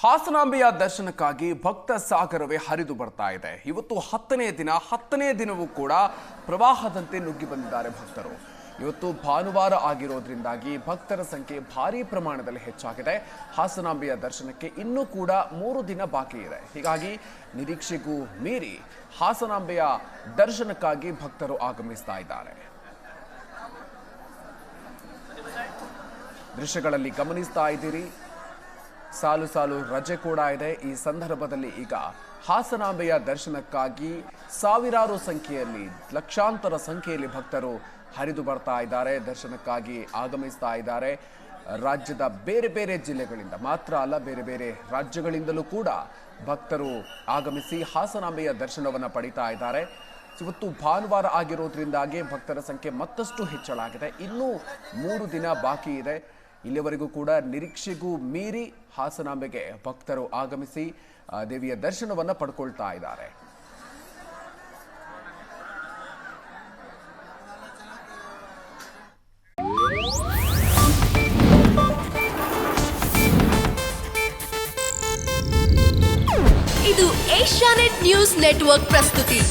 ಹಾಸನಾಂಬೆಯ ದರ್ಶನಕ್ಕಾಗಿ ಭಕ್ತ ಸಾಗರವೇ ಹರಿದು ಬರ್ತಾ ಇದೆ. ಇವತ್ತು 10ನೇ ದಿನವೂ ಕೂಡ ಪ್ರವಾಹದಂತೆ ನುಗ್ಗಿ ಬಂದಿದ್ದಾರೆ ಭಕ್ತರು. ಇವತ್ತು ಭಾನುವಾರ ಆಗಿರೋದ್ರಿಂದಾಗಿ ಭಕ್ತರ ಸಂಖ್ಯೆ ಭಾರೀ ಪ್ರಮಾಣದಲ್ಲಿ ಹೆಚ್ಚಾಗಿದೆ. ಹಾಸನಾಂಬೆಯ ದರ್ಶನಕ್ಕೆ ಇನ್ನೂ ಕೂಡ 3 ದಿನ ಬಾಕಿ ಇದೆ. ಹೀಗಾಗಿ ನಿರೀಕ್ಷೆಗೂ ಮೀರಿ ಹಾಸನಾಂಬೆಯ ದರ್ಶನಕ್ಕಾಗಿ ಭಕ್ತರು ಆಗಮಿಸ್ತಾ ಇದ್ದಾರೆ. ದೃಶ್ಯಗಳಲ್ಲಿ ಗಮನಿಸ್ತಾ ಇದ್ದೀರಿ, ಸಾಲು ಸಾಲು ರಜೆ ಕೂಡ ಇದೆ. ಈ ಸಂದರ್ಭದಲ್ಲಿ ಈಗ ಹಾಸನಾಂಬೆಯ ದರ್ಶನಕ್ಕಾಗಿ ಸಾವಿರಾರು ಸಂಖ್ಯೆಯಲ್ಲಿ, ಲಕ್ಷಾಂತರ ಸಂಖ್ಯೆಯಲ್ಲಿ ಭಕ್ತರು ಹರಿದು ಬರ್ತಾ ಇದ್ದಾರೆ, ದರ್ಶನಕ್ಕಾಗಿ ಆಗಮಿಸ್ತಾ ಇದ್ದಾರೆ. ರಾಜ್ಯದ ಬೇರೆ ಬೇರೆ ಜಿಲ್ಲೆಗಳಿಂದ ಮಾತ್ರ ಅಲ್ಲ, ಬೇರೆ ಬೇರೆ ರಾಜ್ಯಗಳಿಂದಲೂ ಕೂಡ ಭಕ್ತರು ಆಗಮಿಸಿ ಹಾಸನಾಂಬೆಯ ದರ್ಶನವನ್ನು ಪಡಿತಾ ಇದ್ದಾರೆ. ಇವತ್ತು ಭಾನುವಾರ ಆಗಿರೋದ್ರಿಂದಾಗಿ ಭಕ್ತರ ಸಂಖ್ಯೆ ಮತ್ತಷ್ಟು ಹೆಚ್ಚಳಾಗಿದೆ. ಇನ್ನೂ 3 ದಿನ ಬಾಕಿ ಇದೆ. ಇಲ್ಲಿವರೆಗೂ ಕೂಡ ನಿರೀಕ್ಷೆಗೂ ಮೀರಿ ಹಾಸನಾಂಬೆಗೆ ಭಕ್ತರು ಆಗಮಿಸಿ ದೇವಿಯ ದರ್ಶನವನ್ನು ಪಡ್ಕೊಳ್ತಾ ಇದ್ದಾರೆ. ಇದು ಏಷ್ಯಾನೆಟ್ ನ್ಯೂಸ್ ನೆಟ್ವರ್ಕ್ ಪ್ರಸ್ತುತಿ.